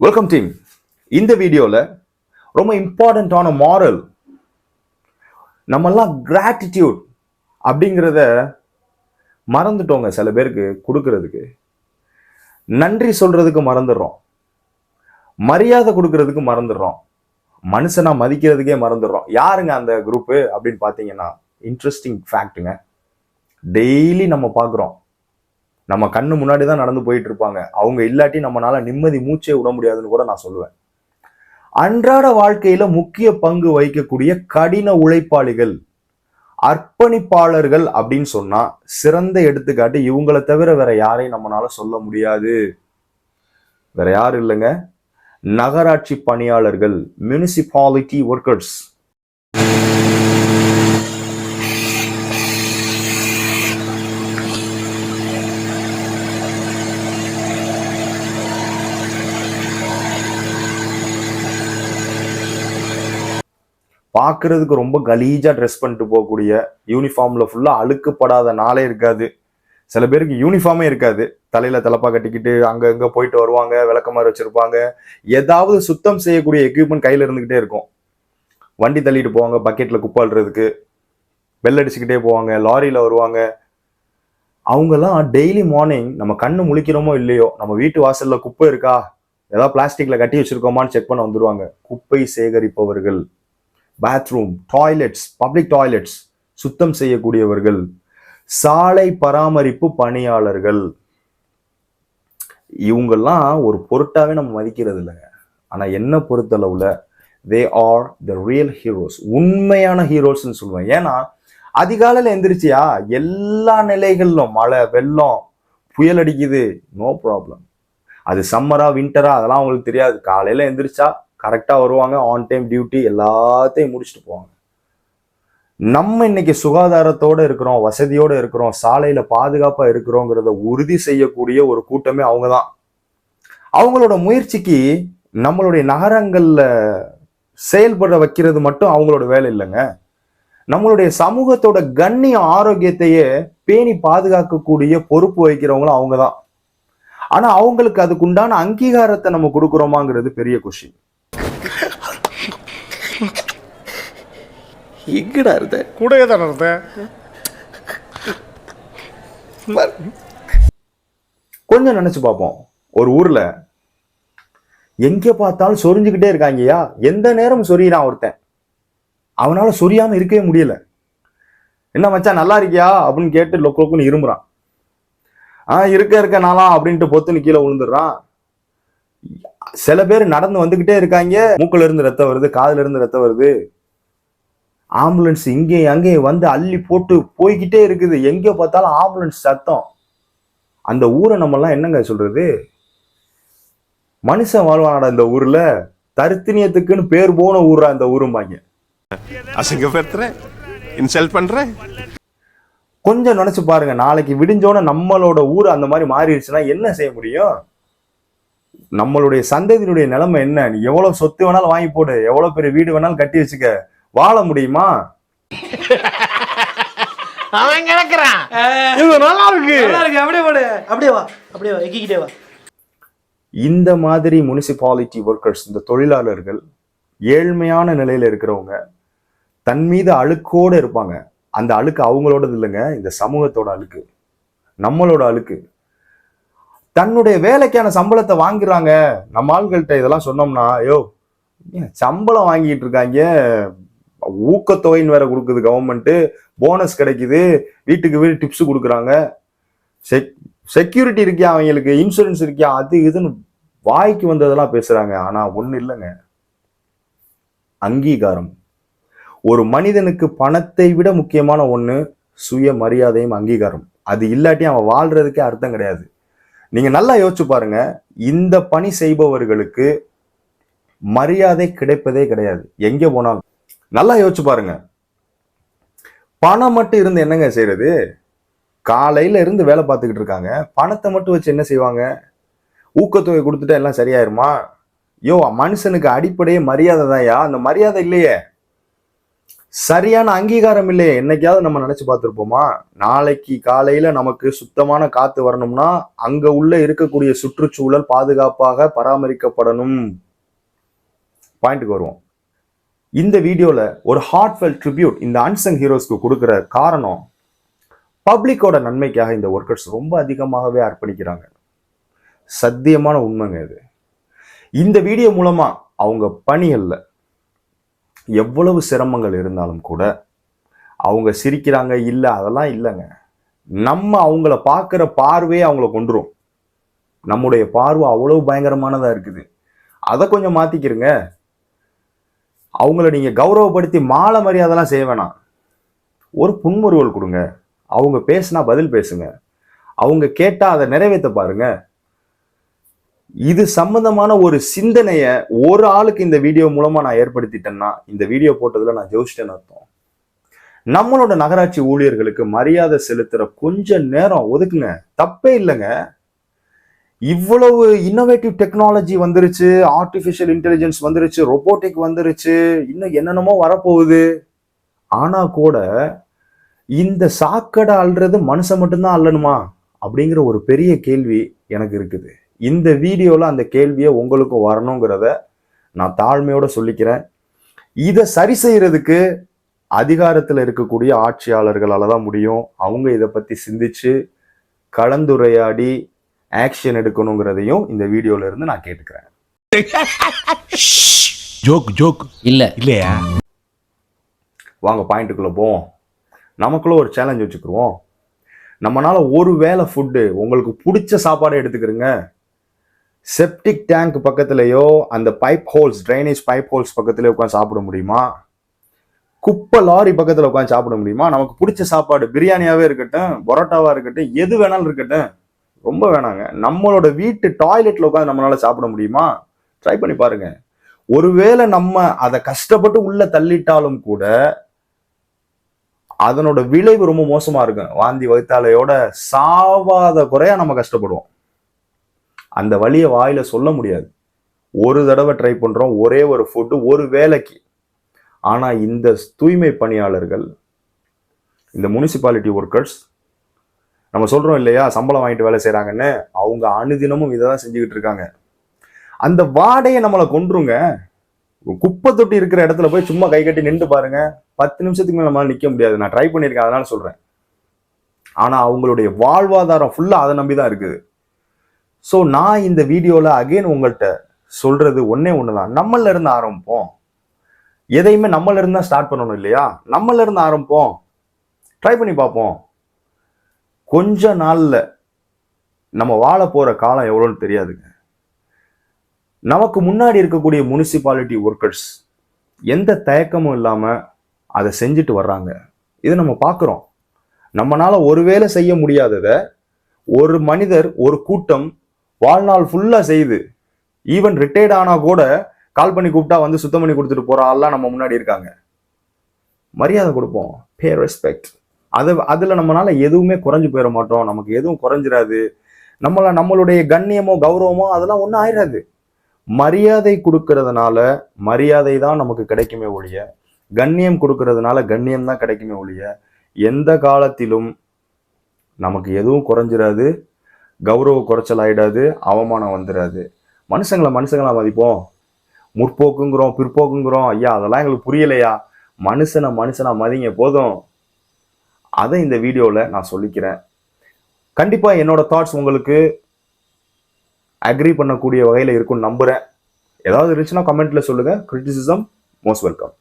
Welcome team. இந்த வீடியோவில் ரொம்ப இம்பார்ட்டண்ட்டான மாரல், நம்மெல்லாம் கிராட்டிடியூட் அப்படிங்கிறத மறந்துட்டோங்க. சில பேருக்கு கொடுக்கறதுக்கு, நன்றி சொல்றதுக்கு மறந்துடுறோம், மரியாதை கொடுக்கறதுக்கு மறந்துடுறோம், மனுஷனா மதிக்கிறதுக்கே மறந்துடுறோம். யாருங்க அந்த குரூப்பு அப்படின்னு பார்த்தீங்கன்னா, இன்ட்ரெஸ்டிங் ஃபேக்ட்டுங்க, டெய்லி நம்ம பார்க்குறோம், நம்ம கண்ணு முன்னாடி தான் நடந்து போயிட்டு இருப்பாங்க. அவங்க இல்லாட்டி நம்மளால நிம்மதி மூச்சே விட முடியாதுன்னு கூட நான் சொல்லுவேன். அன்றாட வாழ்க்கையில முக்கிய பங்கு வகிக்கக்கூடிய கடின உழைப்பாளிகள், அர்ப்பணிப்பாளர்கள் அப்படின்னு சொன்னா சிறந்த எடுத்துக்காட்டு இவங்களை தவிர வேற யாரையும் நம்மளால சொல்ல முடியாது. வேற யாரும் இல்லைங்க, நகராட்சி பணியாளர்கள், முனிசிபாலிட்டி ஒர்க்கர்ஸ். பார்க்கறதுக்கு ரொம்ப கலீஜா ட்ரெஸ் பண்ணிட்டு போகக்கூடிய, யூனிஃபார்ம்ல ஃபுல்லா அழுக்குப்படாத நாளே இருக்காது. சில பேருக்கு யூனிஃபார்மே இருக்காது, தலையில தலப்பா கட்டிக்கிட்டு அங்க போயிட்டு வருவாங்க, விளக்கமாறு வச்சிருப்பாங்க, ஏதாவது சுத்தம் செய்யக்கூடிய எக்யூப்மெண்ட் கையில இருந்துகிட்டே இருக்கும். வண்டி தள்ளிட்டு போவாங்க, பக்கெட்ல குப்பை அள்ளுறதுக்கு, பெல் அடிச்சுக்கிட்டே போவாங்க, லாரியில வருவாங்க. அவங்கெல்லாம் டெய்லி மார்னிங் நம்ம கண்ணு முழிக்கிறோமோ இல்லையோ, நம்ம வீட்டு வாசல்ல குப்பை இருக்கா, ஏதாவது பிளாஸ்டிக்ல கட்டி வச்சிருக்கோமான்னு செக் பண்ண வந்துருவாங்க. குப்பை சேகரிப்பவர்கள், பாத்ரூம், டாய்லெட்ஸ், பப்ளிக் டாய்லெட்ஸ் சுத்தம் செய்யக்கூடியவர்கள், சாலை பராமரிப்பு பணியாளர்கள், இவங்கெல்லாம் ஒரு பொருட்டாவே நம்ம மதிக்கிறது இல்லைங்க. ஆனா என்ன பொறுத்தளவுல they are the real heroes, உண்மையான ஹீரோஸ்ன்னு சொல்லுவேன். ஏன்னா அதிகாலையில எந்திரிச்சியா, எல்லா நிலைகளிலும் மழை, வெள்ளம், புயல் அடிக்குது, நோ ப்ராப்ளம். அது சம்மரா வின்டரா அதெல்லாம் அவங்களுக்கு தெரியாது. காலையில எந்திரிச்சா கரெக்டா வருவாங்க, ஆன் டைம் டியூட்டி எல்லாத்தையும் முடிச்சுட்டு போவாங்க. நம்ம இன்னைக்கு சுகாதாரத்தோட இருக்கிறோம், வசதியோட இருக்கிறோம், சாலையில பாதுகாப்பா இருக்கிறோங்கிறத உறுதி செய்யக்கூடிய ஒரு கூட்டமே அவங்க தான். அவங்களோட முயற்சிக்கு நம்மளுடைய நகரங்கள்ல செயல்பட வைக்கிறது மட்டும் அவங்களோட வேலை இல்லைங்க. நம்மளுடைய சமூகத்தோட கண்ணிய ஆரோக்கியத்தையே பேணி பாதுகாக்கக்கூடிய பொறுப்பு வகிக்கிறவங்களும் அவங்க தான். ஆனா அவங்களுக்கு அதுக்குண்டான அங்கீகாரத்தை நம்ம கொடுக்குறோமாங்கிறது பெரிய கொஸ்டின். எங்கடா இருந்த? கூடவே தானே இருந்த. கொஞ்சம் நினைச்சு பார்ப்போம். ஒரு ஊர்ல எங்க பார்த்தாலும் சொரிஞ்சுக்கிட்டே இருக்காங்கயா, எந்த நேரம் சொரியிறான் ஒருத்தன், அவனால சொரியாம இருக்கவே முடியல. என்ன மச்சான் நல்லா இருக்கியா அப்படின்னு கேட்டு லொக்குன்னு இருமுறான். இருக்க நாளா அப்படின்ட்டு பொத்துன்னு கீழே விழுந்துடுறான். சில பேர் நடந்து வந்துகிட்டே இருக்காங்க, மூக்குல இருந்து ரத்தம் வருது, காதுல இருந்து ரத்தம் வருது, ஆம்புலன்ஸ் இங்கே அங்கேயும் வந்து அள்ளி போட்டு போய்கிட்டே இருக்குது. எங்க பார்த்தாலும் ஆம்புலன்ஸ் சத்தம். அந்த ஊரை நம்ம எல்லாம் என்னங்க சொல்றது, மனுஷன் வாழ்வானடா இந்த ஊர்ல, தருத்தினியத்துக்குன்னு பேர் போன ஊரா இந்த ஊருமாங்க. அசிங்கப்படுத்துற, இன்சல்ட் பண்ற. கொஞ்சம் நினைச்சு பாருங்க, நாளைக்கு விடிஞ்சோட நம்மளோட ஊர் அந்த மாதிரி மாறிடுச்சுன்னா என்ன செய்ய முடியும்? நம்மளுடைய சந்ததியினுடைய நிலைமை என்ன? நீ எவ்வளவு சொத்து வேணாலும் வாங்கி போடு, எவ்வளவு பெரிய வீடு வேணாலும் கட்டி வச்சுக்க, வாழ முடியுமா? அவன் கிடக்குறான், இது நல்லா இருக்கு, அப்படியே போடு, அப்படியே வா, அப்படியே வா, எக்கிக்கிட்டே வா. இந்த மாதிரி முனிசிபாலிட்டி ஒர்க்கர்ஸ், இந்த தொழிலாளர்கள் ஏழ்மையான நிலையில இருக்கிறவங்க, தன் மீது அழுக்கோட இருப்பாங்க. அந்த அழுக்கு அவங்களோடது இல்லைங்க, இந்த சமூகத்தோட அழுக்கு, நம்மளோட அழுக்கு. தன்னுடைய வேலைக்கான சம்பளத்தை வாங்குறாங்க. நம்ம ஆள்கள்கிட்ட இதெல்லாம் சொன்னோம்னா, ஐயோ சம்பளம் வாங்கிட்டு இருக்காங்க, ஊக்கத்தொகைன்னு வேற கொடுக்குது கவர்மெண்ட், போனஸ் கிடைக்குது, வீட்டுக்கு வீடு டிப்ஸ் கொடுக்குறாங்க, செக்யூரிட்டி இருக்கியா அவங்களுக்கு, இன்சூரன்ஸ் இருக்கியா, அது இதுன்னு வாய்க்கு வந்ததெல்லாம் பேசுறாங்க. ஆனா ஒண்ணு இல்லைங்க, அங்கீகாரம். ஒரு மனிதனுக்கு பணத்தை விட முக்கியமான ஒண்ணு சுய மரியாதையும் அங்கீகாரம். அது இல்லாட்டி அவன் வாழ்றதுக்கே அர்த்தம் கிடையாது. நீங்க நல்லா யோசிச்சு பாருங்க, இந்த பணி செய்பவர்களுக்கு மரியாதை கிடைப்பதே கிடையாது எங்க போனாலும். நல்லா யோசிச்சு பாருங்க, பணம் மட்டும் இருந்து என்னங்க செய்யறது? காலையில இருந்து வேலை பார்த்துக்கிட்டு இருக்காங்க, பணத்தை மட்டும் வச்சு என்ன செய்வாங்க? ஊக்கத்தொகை கொடுத்துட்டா எல்லாம் சரியாயிருமா? மனுஷனுக்கு அடிப்படையே மரியாதை தான்யா. அந்த மரியாதை இல்லையே. சரியான அங்கீகாரம் இல்லையே. என்னைக்காவது நம்ம நினைச்சு பார்த்திருப்போமா? நாளைக்கு காலையில நமக்கு சுத்தமான காத்து வரணும்னா அங்க உள்ள இருக்கக்கூடிய சுற்றுச்சூழல் பாதுகாப்பாக பராமரிக்கப்படணும். பாயிண்ட்டுக்கு வருவோம். இந்த வீடியோல ஒரு ஹார்ட்ஃபெல்ட் ட்ரிபியூட் இந்த அன்சங் ஹீரோஸ்க்கு கொடுக்கிற காரணம், பப்ளிக்கோட நன்மைக்காக இந்த ஒர்க்கர்ஸ் ரொம்ப அதிகமாகவே அர்ப்பணிக்கிறாங்க. சத்தியமான உண்மைங்க இது. இந்த வீடியோ மூலமா அவங்க பணிகள்ல எவ்வளவு சிரமங்கள் இருந்தாலும் கூட அவங்க சிரிக்கிறாங்க, இல்லை அதெல்லாம் இல்லைங்க. நம்ம அவங்கள பார்க்குற பார்வையே அவங்கள கொண்டுரும். நம்முடைய பார்வை அவ்வளவு பயங்கரமானதா இருக்குது. அதை கொஞ்சம் மாத்திக்கிறங்க. அவங்கள நீங்க கௌரவப்படுத்தி மாலை மரியாதைலாம் செய்ய வேணாம். ஒரு புன்முறுவல் கொடுங்க. அவங்க பேசினா பதில் பேசுங்க. அவங்க கேட்டா அதை நிறைவேற்ற பாருங்க. இது சம்பந்தமான ஒரு சிந்தனைய ஒரு ஆளுக்கு இந்த வீடியோ மூலமா நான் ஏற்படுத்திட்டேன்னா, இந்த வீடியோ போட்டதுல நான் ஜெயிச்சிட்டேன்னு அர்த்தம். நம்மளோட நகராட்சி ஊழியர்களுக்கு மரியாதை செலுத்துற கொஞ்ச நேரம் ஒதுக்குங்க, தப்பே இல்லைங்க. இவ்வளவு இன்னோவேட்டிவ் டெக்னாலஜி வந்துருச்சு, ஆர்டிபிஷியல் இன்டெலிஜென்ஸ் வந்துருச்சு, ரொபோட்டிக் வந்துருச்சு, இன்னும் என்னென்னமோ வரப்போகுது. ஆனா கூட இந்த சாக்கடை அள்ளுறது மனுஷன் மட்டும்தான் அள்ளணுமா அப்படிங்கிற ஒரு பெரிய கேள்வி எனக்கு இருக்குது. இந்த வீடியோல அந்த கேள்வியை உங்களுக்கும் வரணுங்கிறத நான் தாழ்மையோட சொல்லிக்கிறேன். இதை சரி செய்யறதுக்கு அதிகாரத்தில் இருக்கக்கூடிய ஆட்சியாளர்களால தான் முடியும். அவங்க இதை பத்தி சிந்திச்சு கலந்துரையாடி ஆக்ஷன் எடுக்கணுங்கிறதையும் இந்த வீடியோல இருந்து நான் கேட்டுக்கிறேன். ஜோக் இல்லையா? வாங்க பாயிண்ட்டுக்குள்ள போவோம். நமக்குள்ள ஒரு சேலஞ்ச் வச்சுக்கிருவோம். நம்மளால ஒரு வேளை ஃபுட்டு உங்களுக்கு பிடிச்ச சாப்பாடை எடுத்துக்கிறோங்க. செப்டிக் டேங்க் பக்கத்துலயோ அந்த pipe holes, drainage pipe holes பக்கத்துலயோ உட்காந்து சாப்பிட முடியுமா? குப்பை லாரி பக்கத்துல உட்காந்து சாப்பிட முடியுமா? நமக்கு பிடிச்ச சாப்பாடு பிரியாணியாவே இருக்கட்டும், பரோட்டாவா இருக்கட்டும், எது வேணாலும் இருக்கட்டும், ரொம்ப வேணாங்க, நம்மளோட வீட்டு டாய்லெட்ல உட்காந்து நம்மளால சாப்பிட முடியுமா? ட்ரை பண்ணி பாருங்க. ஒருவேளை நம்ம அதை கஷ்டப்பட்டு உள்ள தள்ளிட்டாலும் கூட அதனோட விளைவு ரொம்ப மோசமா இருக்கும். வாந்தி வயிற்றாலையோட சாவாத குறையா நம்ம கஷ்டப்படுவோம். அந்த வழியை வாயில சொல்ல முடியாது. ஒரு தடவை ட்ரை பண்றோம், ஒரே ஒரு ஃபுட்டு, ஒரு வேலைக்கு. ஆனா இந்த தூய்மை பணியாளர்கள், இந்த முனிசிபாலிட்டி ஒர்க்கர்ஸ், நம்ம சொல்றோம் இல்லையா சம்பளம் வாங்கிட்டு வேலை செய்யறாங்கன்னு, அவங்க அனுதினமும் இதை தான் செஞ்சுக்கிட்டு இருக்காங்க. அந்த வாடையை நம்மளை கொன்றுங்க. குப்பை தொட்டி இருக்கிற இடத்துல போய் சும்மா கை கட்டி நின்று பாருங்க, 10 நிமிஷத்துக்கு மேல நம்மளால நிக்க முடியாது. நான் ட்ரை பண்ணியிருக்கேன், அதனால சொல்றேன். ஆனா அவங்களுடைய வாழ்வாதாரம் ஃபுல்லா அதை நம்பிதான் இருக்குது. ஸோ நான் இந்த வீடியோல அகைன் உங்கள்கிட்ட சொல்றது ஒன்னே ஒண்ணுதான், நம்மள இருந்து ஆரம்பிப்போம். எதையுமே நம்மள இருந்து தான் ஸ்டார்ட் பண்ணணும் இல்லையா? நம்மள இருந்து ஆரம்பிப்போம், ட்ரை பண்ணி பார்ப்போம். கொஞ்ச நாள்ல நம்ம வாழ போற காலம் எவ்வளோன்னு தெரியாதுங்க. நமக்கு முன்னாடி இருக்கக்கூடிய முனிசிபாலிட்டி ஒர்க்கர்ஸ் எந்த தயக்கமும் இல்லாம அதை செஞ்சுட்டு வர்றாங்க. இதை நம்ம பார்க்குறோம். நம்மளால ஒருவேளை செய்ய முடியாததை ஒரு மனிதர், ஒரு கூட்டம் வாழ்நாள் ஃபுல்லா செய்யுது. ஈவன் ரிட்டையர்ட் ஆனா கூட கால் பண்ணி கூப்பிட்டா வந்து சுத்தம் பண்ணி கொடுத்துட்டு போற ஆள்லாம் நம்ம முன்னாடி இருக்காங்க. மரியாதை கொடுப்போம், பே ரெஸ்பெக்ட். அதுல நம்மளால எதுவுமே குறைஞ்சு போயிட மாட்டோம், நமக்கு எதுவும் குறைஞ்சிடாது. நம்மளுடைய கண்ணியமோ கௌரவமோ அதெல்லாம் ஒன்றும் ஆயிடாது. மரியாதை கொடுக்கறதுனால மரியாதை தான் நமக்கு கிடைக்குமே ஒழிய, கண்ணியம் கொடுக்கறதுனால கண்ணியம் தான் கிடைக்குமே ஒழிய, எந்த காலத்திலும் நமக்கு எதுவும் குறைஞ்சிடாது, கௌரவ குறைச்சல் ஆயிடாது, அவமானம் வந்துடாது. மனுஷங்களா மதிப்போம். முற்போக்குங்கிறோம், பிற்போக்குங்கிறோம், ஐயா அதெல்லாம் எங்களுக்கு புரியலையா? மனுஷனா மதிங்க போதும். அதை இந்த வீடியோல நான் சொல்லிக்கிறேன். கண்டிப்பா என்னோட தாட்ஸ் உங்களுக்கு அக்ரி பண்ணக்கூடிய வகையில இருக்கும்னு நம்புறேன். ஏதாவது இருந்துச்சுன்னா கமெண்ட்ல சொல்லுங்க. Criticism most welcome.